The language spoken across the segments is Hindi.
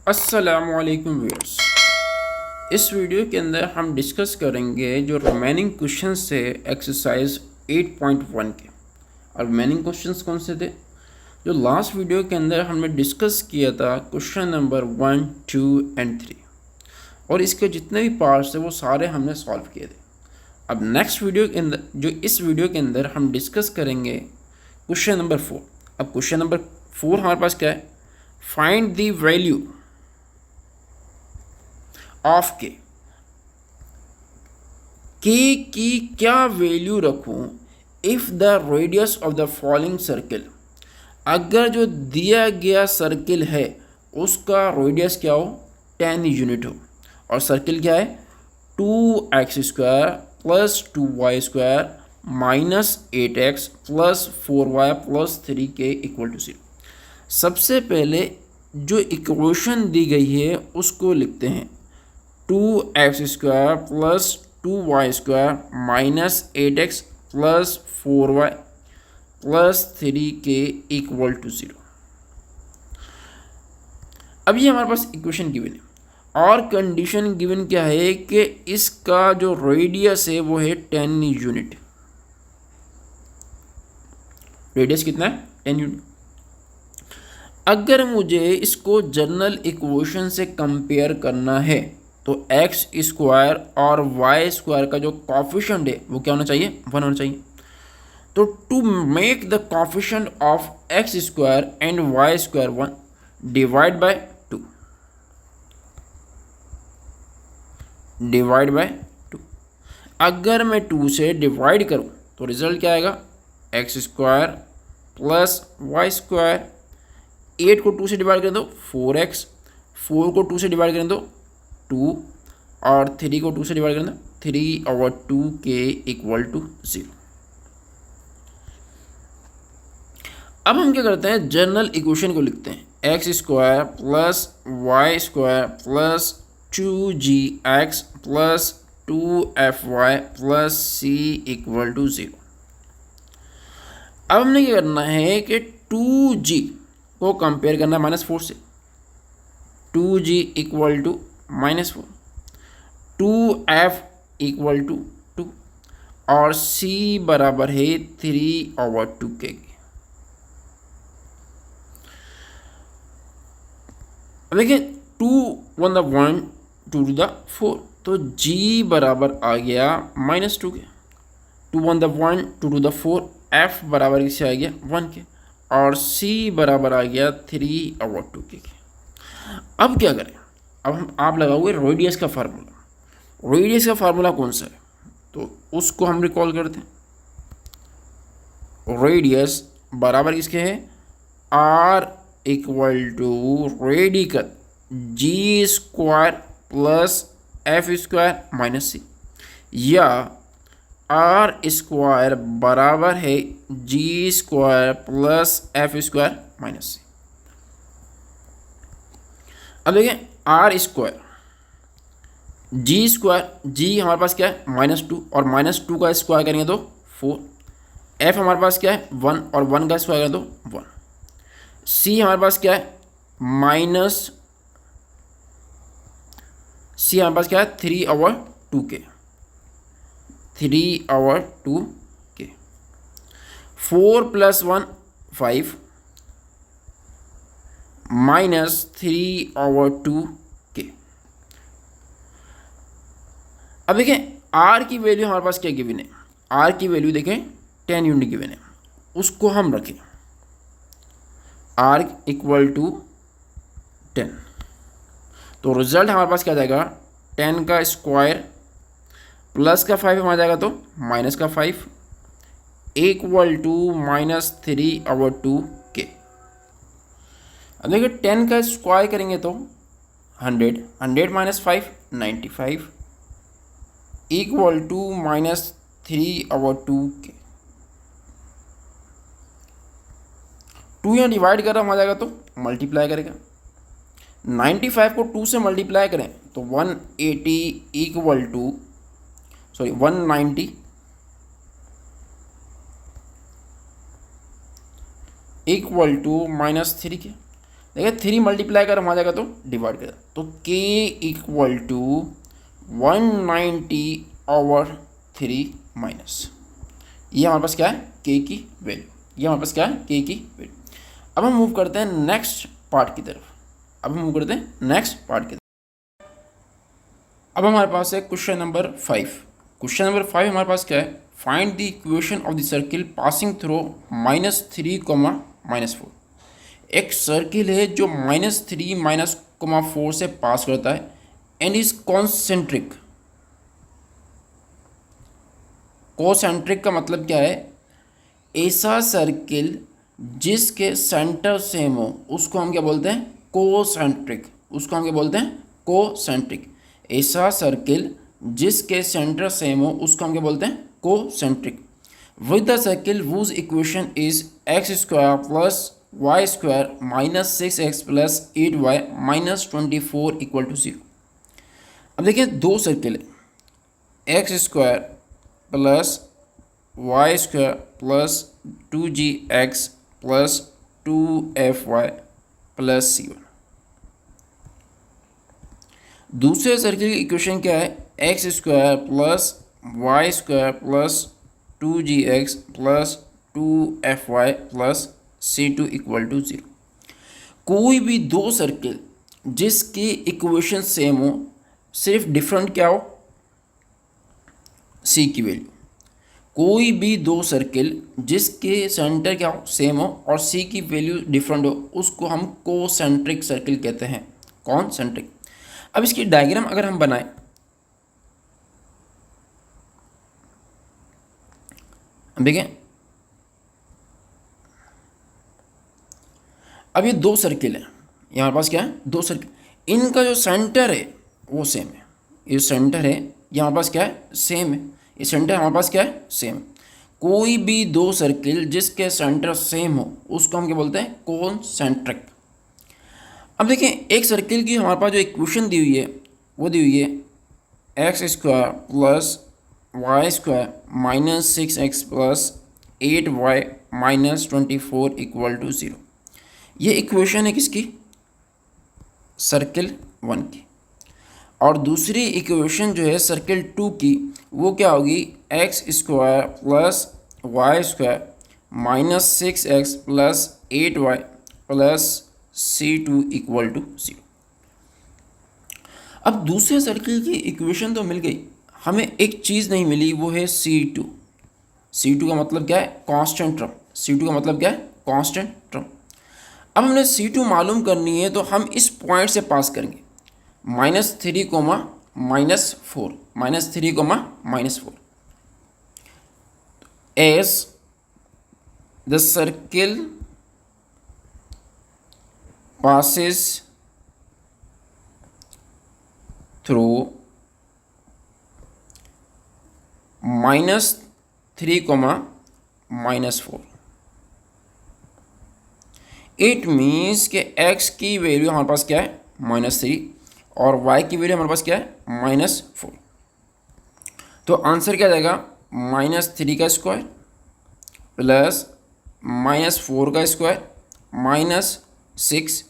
अस्सलामुअलैकुम व्यूअर्स। इस वीडियो के अंदर हम डिस्कस करेंगे जो रिमेनिंग क्वेश्चंस थे एक्सरसाइज 8.1 के। और रिमेनिंग क्वेश्चंस कौन से थे जो लास्ट वीडियो के अंदर हमने डिस्कस किया था, क्वेश्चन नंबर 1, 2 एंड 3, और इसके जितने भी पार्ट्स थे वो सारे हमने सॉल्व किए थे। अब नेक्स्ट वीडियो के अंदर इस वीडियो के अंदर हम डिस्कस करेंगे क्वेश्चन नंबर 4। अब क्वेश्चन नंबर 4 हमारे पास क्या है, फाइंड द वैल्यू ऑफ के की क्या वैल्यू रखूं if the radius of the following circle, अगर जो दिया गया सर्किल है उसका रेडियस क्या हो, 10 यूनिट हो, और सर्किल क्या है 2x² plus 2y² minus 8x plus 4y plus 3k equal to 0। सबसे पहले जो इक्वेशन दी गई है उसको लिखते हैं 2x² plus 2y² minus 8x plus 4y plus 3k equal to 0। अब ये हमारे पास इक्वेशन गिवन है और कंडीशन गिवन क्या है कि इसका जो रेडियस है वो है 10 यूनिट। रेडियस कितना है, 10 यूनिट। अगर मुझे इसको जनरल इक्वेशन से कंपेयर करना है तो x² और y² का जो कॉफिशेंट है वो क्या होना चाहिए, 1 होना चाहिए। तो to make the coefficient of x² and y² 1, divide by 2, divide by 2। अगर मैं 2 से डिवाइड करूं तो रिजल्ट क्या आएगा, x² प्लस y²। 8 को 2 से डिवाइड करें तो 4x, 4 को 2 से डिवाइड करें तो 2, और 3 को 2 से डिवाइड करें तो 3/2k इक्वल टू 0। अब हम क्या करते हैं, जनरल इक्वेशन को लिखते हैं x² plus y² plus 2gx plus 2fy plus c equal to 0। अब हमने क्या करना है कि 2g को कंपेयर करना है -4 से, 2g equal to -4, 2f equal to 2 और c बराबर है 3/2k। अब देखिए 2 1 the 1 2 to the 4, तो g बराबर आ गया -2k। 2 1 the 1 2 to the 4, f बराबर किससे आ गया 1 के, और c बराबर आ गया 3/2k के। अब क्या करें, अब आप लगाओगे रेडियस का फार्मूला। रेडियस का फार्मूला कौन सा है तो उसको हम रिकॉल करते हैं। रेडियस बराबर किसके है, r equal to radical g² plus f² minus c, या r² बराबर है g² plus f² minus c। अब देखें r², g हमारे पास क्या है -2, और -2 का स्क्वायर करेंगे तो 4, f हमारे पास क्या है 1, और 1 का स्क्वायर करें तो 1, c हमारे पास क्या है c हमारे पास क्या है 3/2k, 3/2k। 4 + 1 5 minus 3/2k। अब देखें r की वैल्यू हमारे पास क्या गिवन है, r की वैल्यू देखें 10 यूनिट गिवन है, उसको हम रखें r इक्वल टू 10। तो रिजल्ट हमारे पास क्या जाएगा, 10 का स्क्वायर प्लस का 5 हमारा जाएगा तो माइनस का 5 इक्वल टू -3/2k। अब देखिए 10 का स्क्वायर करेंगे तो 100, 100 माइनस 5 95 इक्वल टू -3/2k। 2 यहाँ डिवाइड कर रहा हमारा जाएगा तो मल्टीप्लाई करेगा, 95 को 2 से मल्टीप्लाई करें तो 180 इक्वल टू 190 इक्वल टू -3 के। देखिए 3 मल्टीप्लाई कर हम आ जाएगा तो डिवाइड कर, तो k इक्वल टू 190/3 माइनस, ये हमारे पास क्या है k की वैल्यू, ये हमारे पास क्या है k की वैल्यू। अब हम मूव करते हैं नेक्स्ट पार्ट की तरफ, अब हम मूव करते हैं नेक्स्ट पार्ट की तरफ। अब हमारे पास है क्वेश्चन नंबर 5। क्वेश्चन नंबर 5 हमारे पास क्या है, find the equation of the circle passing through -3, -4। एक सर्किल है जो -3 -4 से पास करता है एंड इज कॉन्सेंट्रिक। कोसेंट्रिक का मतलब क्या है, ऐसा सर्किल जिसके सेंटर सेम हो उसको हम क्या बोलते हैं, कोसेंट्रिक। उसको हम क्या बोलते हैं, कोसेंट्रिक। ऐसा सर्किल जिसके सेंटर सेम हो उसको हम क्या बोलते हैं, concentric. With the circle whose equation is x² plus y² -6x plus 8y -24 equal to 0। अब देखिए दो सर्किल है, x² plus y² plus 2gx plus 2fy plus c1। दूसरे सर्किल की इक्वेशन क्या है, x² plus y² plus 2gx plus 2fy plus c2 equal to 0। कोई भी दो सर्किल जिसकी इक्वेशन सेम हो, सिर्फ डिफरेंट क्या हो, c की वैल्यू। कोई भी दो सर्किल जिसके सेंटर क्या हो, सेम हो और c की वैल्यू डिफरेंट हो, उसको हम कोसेंट्रिक सर्किल कहते हैं, कॉन्सेंट्रिक। अब इसकी डायग्राम अगर हम बनाएं, देखें अब ये दो सर्किल है, ये हमारे पास क्या है, दो सर्किल, इनका जो सेंटर है वो सेम है। ये सेंटर है, ये हमारे पास क्या है, सेम है। ये सेंटर हमारे पास क्या है, सेम है। कोई भी दो सर्किल जिसके सेंटर सेम हो उसको हम क्या बोलते हैं, कॉन्सेंट्रिक। अब देखें एक सर्किल की हमारे पास जो इक्वेशन दी हुई है वो दी हुई है x² plus y² -6x plus 8y -24 equal to 0। ये इक्वेशन है किसकी, सर्किल 1 की। और दूसरी इक्वेशन जो है सर्किल 2 की, वो क्या होगी, x² plus y² -6x plus 8y plus c2 equal to 0। अब दूसरे सर्किल की इक्वेशन तो मिल गई, हमें एक चीज़ नहीं मिली, वो है c2। c2 का मतलब क्या है, कांस्टेंट टर्म। c2 का मतलब क्या है, कांस्टेंट टर्म। अब हमने c2 मालूम करनी है तो हम इस पॉइंट से पास करेंगे, -3, -4, -3, -4। As the circle passes through -3, -4, it means कि x की वैल्यू हमारे पास क्या है, -3 और y की वैल्यू हमारे पास क्या है, -4। तो आंसर क्या जाएगा, -3 का स्क्वायर प्लस -4 का स्क्वायर -6।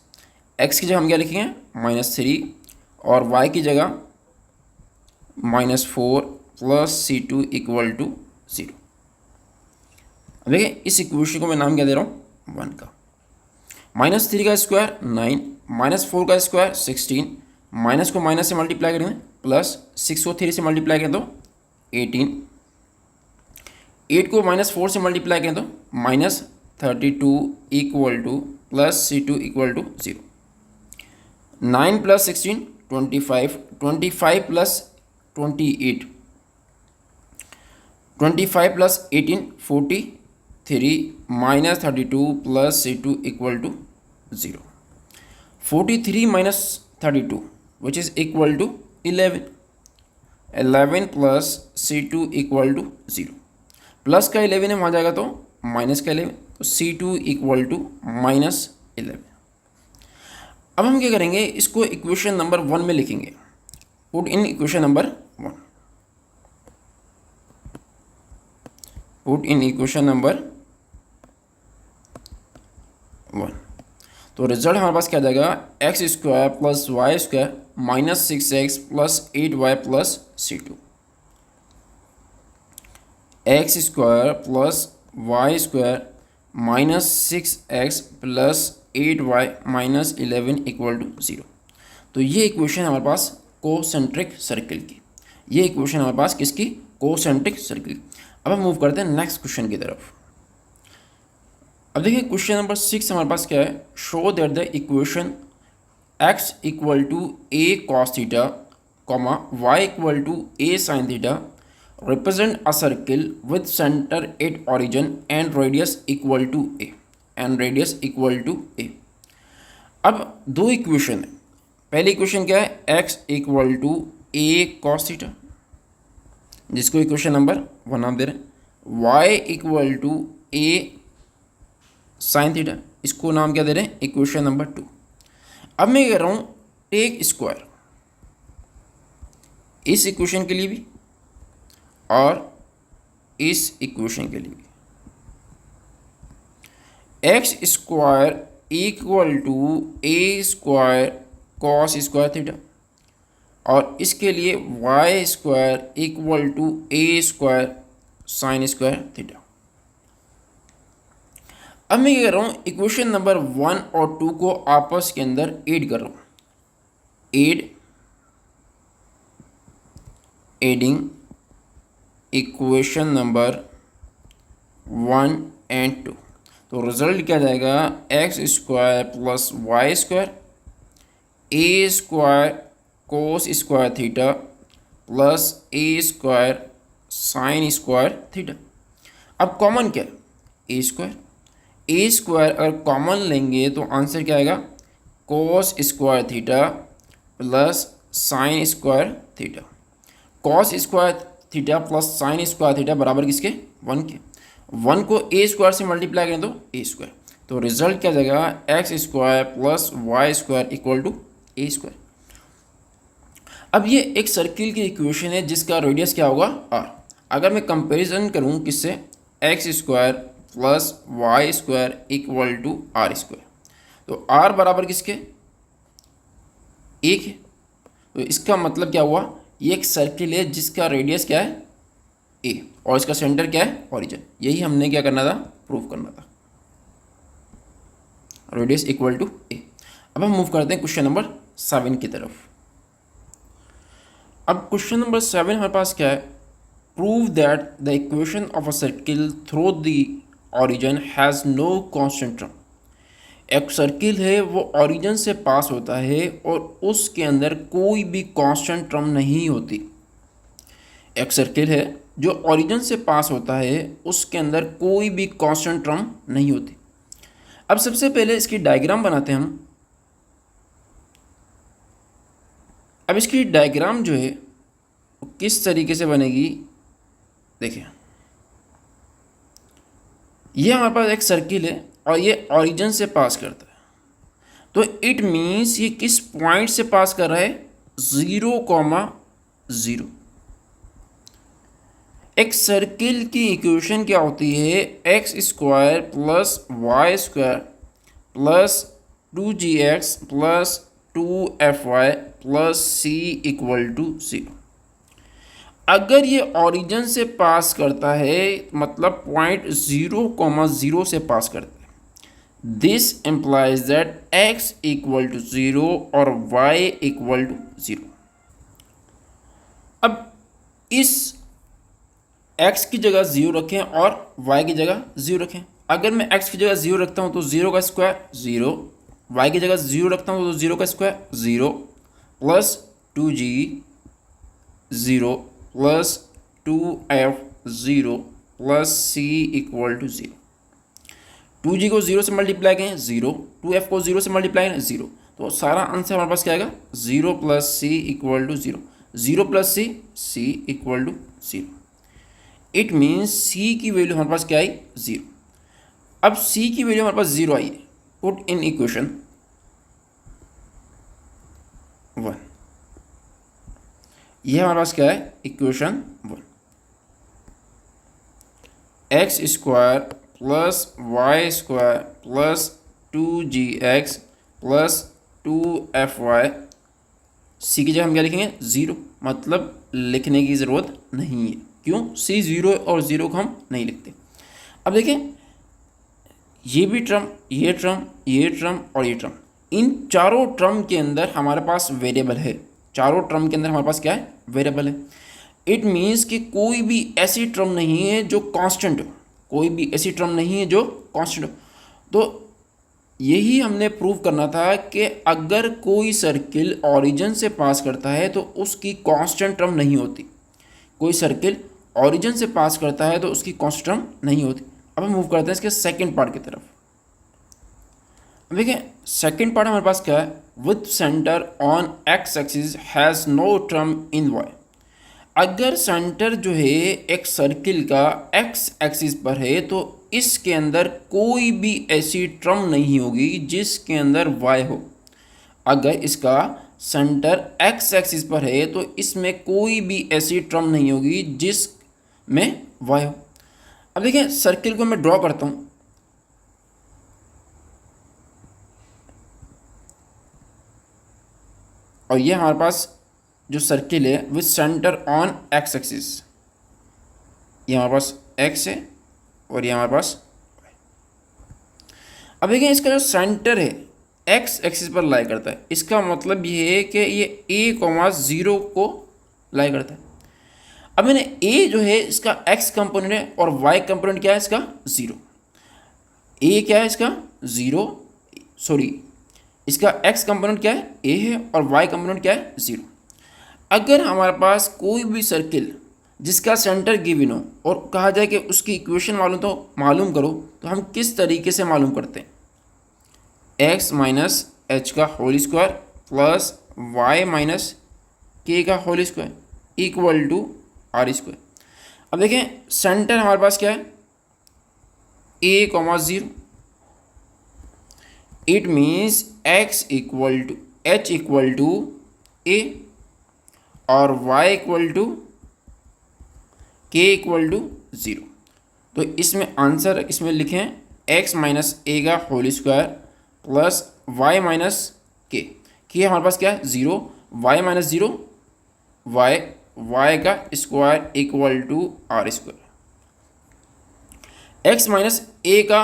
x की जगह हम क्या लिखेंगे, -3 और y की जगह -4 प्लस c2 इक्वल टू 0। अब देखिए इस इक्वेशन को मैं नाम क्या दे रहा हूँ, 1 का। -3 का स्क्वायर 9, -4 का स्क्वायर 16, माइनस को माइनस से मल्टीप्लाई करेंगे प्लस 6 को 3 से मल्टीप्लाई करें तो 18, 8 को -4 से मल्टीप्लाई करें तो -32 equal to plus c2 equal to 0। 9 + 16 25, 25 + 28, 25 + 18 43 -32 plus c2 equal to 0। 43 - 32 which is equal to 11, 11 plus c2 equal to 0। Plus का 11 है वहाँ जाएगा तो माइनस का 11, तो c2 इक्वल टू -11। अब हम क्या करेंगे, इसको इक्वेशन नंबर 1 में लिखेंगे। Put in equation number 1, put in equation number 1। तो रिजल्ट हमारे पास क्या आ जाएगा, x square plus y square minus 6x plus 8y plus C2। X square plus y square minus 6x plus 8y minus 11 equal to 0। तो ये इक्वेशन हमारे पास कोसेंट्रिक सर्किल की, ये इक्वेशन हमारे पास किसकी, कोसेंट्रिक सर्किल। अब हम मूव करते हैं नेक्स्ट क्वेश्चन की तरफ। अब देखिए क्वेश्चन नंबर 6 हमारे पास क्या है, show that the equation x equal to a cos theta comma वाई equal to a sine theta represent a circle with centre at origin and radius equal to a, and radius equal to a. अब दो इक्वेशन है, पहली इक्वेशन क्या है, x equal to a cos theta, जिसको इक्वेशन नंबर 1 आप दे रहे हैं, y equal to a sine theta, इसको नाम क्या दे रहे हैं, इक्वेशन नंबर 2। अब मैं कह रहा हूं टेक स्क्वायर इस इक्वेशन के लिए भी और इस इक्वेशन के लिए भी, x square equal to a square cos square theta, और इसके लिए y square equal to a square sine square theta. अब मैं क्या कर रहा हूँ, इक्वेशन नंबर 1 और 2 को आपस के अंदर ऐड कर रहा हूँ, एडिंग इक्वेशन नंबर 1 एंड 2। तो रिजल्ट क्या जाएगा, x square plus y square a square cos square theta plus a square sine square theta. अब कॉमन क्या है, ए स्क्वायर, ए स्क्वायर अगर कॉमन लेंगे तो आंसर क्या आएगा, cos square theta plus sine square theta. Cos square theta plus sine square theta बराबर किसके, 1 के। 1 को ए स्क्वायर से मल्टीप्लाई करें तो ए स्क्वायर, तो रिजल्ट क्या जाएगा, x square plus y square equal to a square. अब ये एक सर्किल की इक्वेशन है जिसका रेडियस क्या होगा, r। अगर मैं कंपैरिजन करूँ किससे, x square plus y square equal to r square, तो r बराबर किसके, 1 है। तो इसका मतलब क्या हुआ, ये एक सर्किल है जिसका रेडियस क्या है, a, और इसका सेंटर क्या है, ओरिजिन। यही हमने क्या करना था, प्रूव करना था, रेडियस इक्वल टू a। अब हम मूव करते हैं क्वेश्चन नंबर 7 की तरफ। अब क्वेश्चन नंबर 7 हमारे पास क्या है, prove that the equation of a circle through the origin has no constant term. एक सर्किल है वो ऑरिजिन से पास होता है और उसके अंदर कोई भी कांस्टेंट टर्म नहीं होती। एक सर्किल है जो ऑरिजिन से पास होता है उसके अंदर कोई भी कांस्टेंट टर्म नहीं होती। अब सबसे पहले इसकी डायग्राम बनाते हैं हम। अब इसकी डायग्राम जो है वो किस तरीके से बनेगी, देखिए ये हमारे पास एक सर्किल है और ये ऑरिजिन से पास करता है, तो इट मीन्स ये किस पॉइंट से पास कर रहा है, 0,0। एक सर्किल की इक्वेशन क्या होती है, x square plus y square plus 2gx plus 2fy plus c equal to 0। अगर ये ऑरिजिन से पास करता है मतलब पॉइंट 0,0 से पास करता है, this implies that x equal to 0 और y इक्वल टू 0। अब इस x की जगह 0 रखें और y की जगह 0 रखें। अगर मैं x की जगह 0 रखता हूँ तो 0 का स्क्वायर 0, y की जगह 0 रखता हूँ तो 0 का square 0 plus 2g 0 plus 2f 0 plus c equal to 0। 2g को 0 से मल्टीप्लाई करें 0, 2f को 0 से मल्टीप्लाई करें 0, तो सारा आंसर हमारे पास क्या आएगा, 0 plus c equal to 0, 0 plus c equal to 0। It means c की वैल्यू हमारे पास क्या आई, 0। अब c की वैल्यू हमारे पास 0 आई है, पुट इन इक्वेशन 1। यह हमारे पास क्या है, equation 1। X square plus y square plus 2gx plus 2fy, सी की जगह हम क्या लिखेंगे 0, मतलब लिखने की ज़रूरत नहीं है। क्यों? सी 0 और 0 को हम नहीं लिखते। अब देखें, ये भी टर्म, ये टर्म, ये टर्म और ये टर्म, इन चारों टर्म के अंदर हमारे पास वेरिएबल है। चारों टर्म के अंदर हमारे पास क्या है? वेरिएबल है। इट मीन्स कि कोई भी ऐसी टर्म नहीं है जो कांस्टेंट हो, कोई भी ऐसी टर्म नहीं है जो कांस्टेंट हो। तो यही हमने प्रूव करना था कि अगर कोई सर्किल ओरिजिन से पास करता है तो उसकी कांस्टेंट टर्म नहीं होती। कोई सर्किल ओरिजिन से पास करता है तो उसकी कांस्टेंट टर्म नहीं होती। अब हम मूव करते हैं इसके सेकंड पार्ट की तरफ। देखिए, सेकंड पार्ट हमारे पास क्या है? With centre on x axis has no term in y. अगर सेंटर जो है एक सर्किल का एक्स एक्सिस पर है तो इसके अंदर कोई भी ऐसी टर्म नहीं होगी जिसके अंदर वाई हो। अगर इसका सेंटर एक्स एक्सिस पर है तो इसमें कोई भी ऐसी टर्म नहीं होगी जिसमें वाई हो। अब देखिए, सर्किल को मैं ड्रॉ करता हूँ। और ये हमारे पास जो सर्किल है with centre on x axis, ये हमारे पास एक्स है और ये हमारे पास। अब देखिए, इसका जो सेंटर है एक्स एक्सिस पर लाई करता है, इसका मतलब ये है कि ये a,0 को लाई करता है। अब मैंने a जो है इसका x कंपोनेंट है और y कंपोनेंट क्या है इसका 0। a क्या है इसका 0, सॉरी, इसका x कंपोनेंट क्या है a है और y कंपोनेंट क्या है 0। अगर हमारे पास कोई भी सर्किल जिसका सेंटर गिवन हो और कहा जाए कि उसकी इक्वेशन मालूम करो, तो हम किस तरीके से मालूम करते हैं? x माइनस एच का whole square plus y minus k का whole square equal to r square. अब देखें, सेंटर हमारे पास क्या है a,0। It means x equal to h equal to a और y equal to k equal to 0। तो इसमें आंसर इसमें लिखें x माइनस ए का whole square plus y minus के हमारे पास क्या है 0, y माइनस 0, y का square equal to r square. x minus a का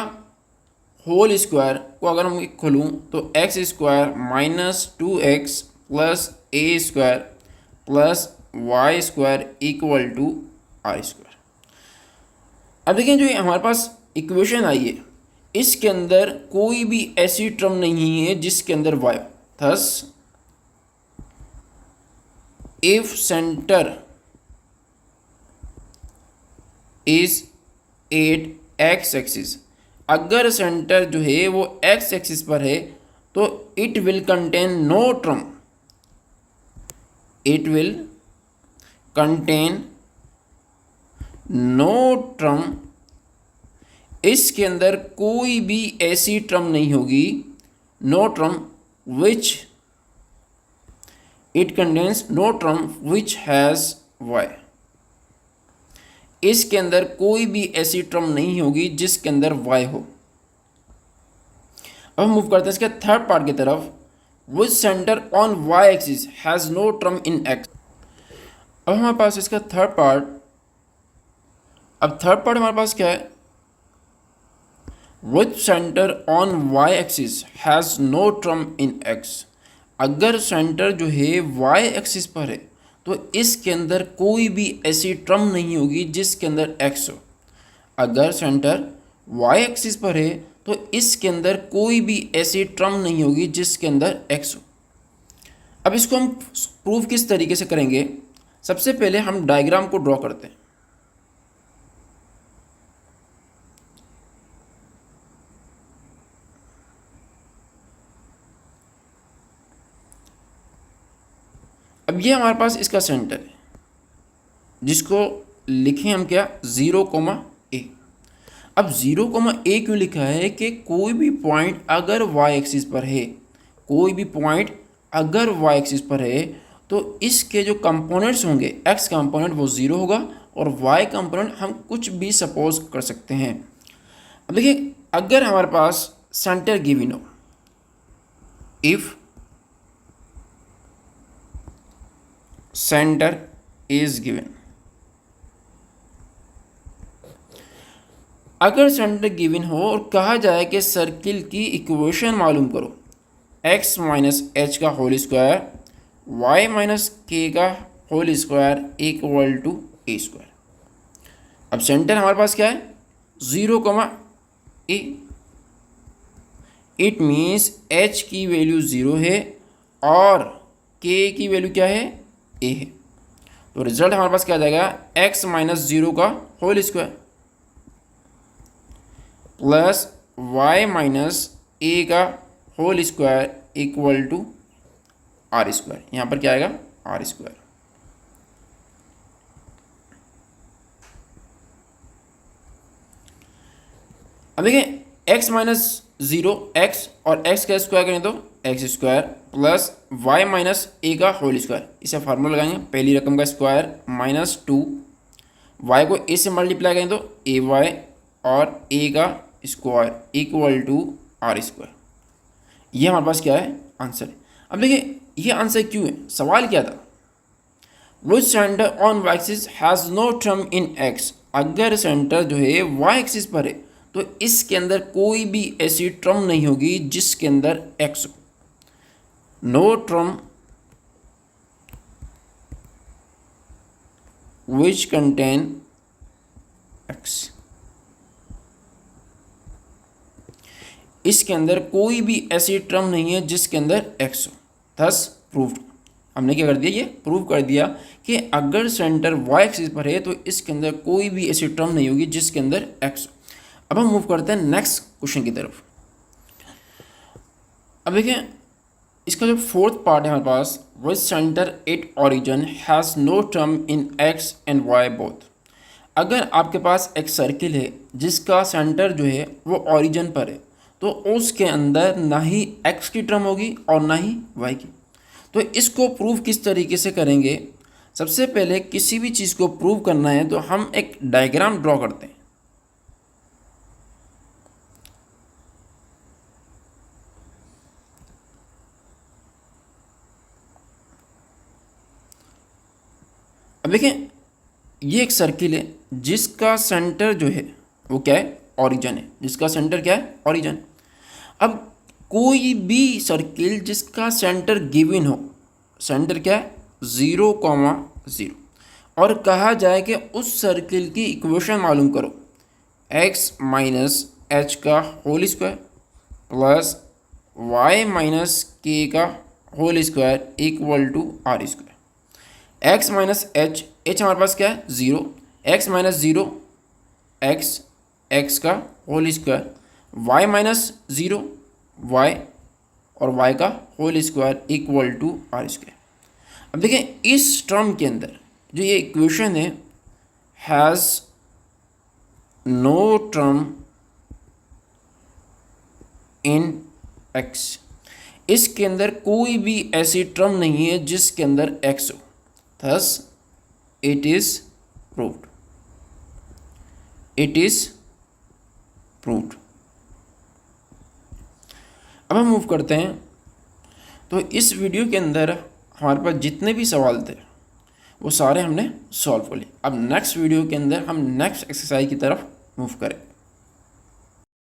होल स्क्वायर को अगर मैं खोलूँ तो x square minus 2x plus a square plus y square equal to r square. अब देखिए, जो हमारे पास इक्वेशन आई है इसके अंदर कोई भी ऐसी टर्म नहीं है जिसके अंदर y. Thus if centre is at x axis, अगर सेंटर जो है वो एक्स एक्सिस पर है तो it will contain no term, it will contain no term. इसके अंदर कोई भी ऐसी टर्म नहीं होगी, no term which, it contains no term which has y. इसके अंदर कोई भी ऐसी टर्म नहीं होगी जिसके अंदर वाई हो। अब हम मूव करते हैं इसके थर्ड पार्ट की तरफ। Which centre on y axis has no term in x. अब हमारे पास इसका थर्ड पार्ट, अब थर्ड पार्ट हमारे पास क्या है? Which centre on y axis has no term in x. अगर सेंटर जो है वाई एक्सिस पर है तो इसके अंदर कोई भी ऐसी टर्म नहीं होगी जिसके अंदर x हो। अगर सेंटर y एक्सिस पर है तो इसके अंदर कोई भी ऐसी टर्म नहीं होगी जिसके अंदर x हो। अब इसको हम प्रूफ किस तरीके से करेंगे? सबसे पहले हम डायग्राम को ड्रॉ करते हैं। अब ये हमारे पास इसका सेंटर है जिसको लिखें हम क्या 0,a। अब 0,a क्यों लिखा है? कि कोई भी पॉइंट अगर y एक्सिस पर है, कोई भी पॉइंट अगर y एक्सिस पर है तो इसके जो कंपोनेंट्स होंगे, x कंपोनेंट वो 0 होगा और y कंपोनेंट हम कुछ भी सपोज कर सकते हैं। अब देखिए, अगर हमारे पास सेंटर गिवन हो, इफ सेंटर इज गिवन, अगर सेंटर गिवन हो और कहा जाए कि सर्किल की इक्वेशन मालूम करो, x माइनस एच का whole square y minus k का whole square equal to a square. अब सेंटर हमारे पास क्या है, 0, a। इट मीन्स h की वैल्यू 0 है और k की वैल्यू क्या है, a है। तो रिजल्ट हमारे पास क्या आ जाएगा, x माइनस 0 का whole square plus y minus a का whole square equal to r square. यहाँ पर क्या आएगा, आर स्क्वायर। अब देखिए x माइनस 0 x और x का स्क्वायर करें तो x square plus y minus a का होल स्क्वायर। इसे फार्मूला लगाएंगे, पहली रकम का स्क्वायर माइनस 2, y को a से मल्टीप्लाई करें तो ए वाई और a का square equal to r square. ये हमारे पास क्या है, आंसर है। अब देखिए ये आंसर क्यों है, सवाल क्या था, which centre on y axis has no term in x। अगर सेंटर जो है y एक्सिस पर है तो इसके अंदर कोई भी ऐसी टर्म नहीं होगी जिसके अंदर x हो। No term which contain x, इसके अंदर कोई भी ऐसी टर्म नहीं है जिसके अंदर x हो। थस प्रूव्ड, हमने क्या कर दिया, ये प्रूव कर दिया कि अगर सेंटर y एक्सिस पर है तो इसके अंदर कोई भी ऐसी टर्म नहीं होगी जिसके अंदर x हो। अब हम मूव करते हैं नेक्स्ट क्वेश्चन की तरफ। अब देखिए इसका जो फोर्थ पार्ट है हमारे पास, which centre at origin has no term in x and y both. अगर आपके पास एक सर्किल है जिसका सेंटर जो है वो ऑरिजिन पर है तो उसके अंदर ना ही x की टर्म होगी और ना ही y की। तो इसको प्रूव किस तरीके से करेंगे, सबसे पहले किसी भी चीज़ को प्रूव करना है तो हम एक डायग्राम ड्रॉ करते हैं। अब देखें ये एक सर्किल है जिसका सेंटर जो है वो क्या है, ऑरिजिन है, जिसका सेंटर क्या है, ऑरिजिन। अब कोई भी सर्किल जिसका सेंटर गिवन हो, सेंटर क्या है 0,0, और कहा जाए कि उस सर्किल की इक्वेशन मालूम करो, x माइनस एच का whole square plus y minus k का whole square equal to r square. x minus h हमारे पास क्या है 0, x माइनस 0 x का whole square, y minus 0 y और y का whole square equal to r square. अब देखें इस टर्म के अंदर जो ये इक्वेशन है, has no term in x, इसके अंदर कोई भी ऐसी टर्म नहीं है जिसके अंदर x हो। Thus it is proved, it is proved. अब हम मूव करते हैं। तो इस वीडियो के अंदर हमारे पास जितने भी सवाल थे वो सारे हमने सॉल्व कर लिए। अब नेक्स्ट वीडियो के अंदर हम नेक्स्ट एक्सरसाइज की तरफ मूव करें।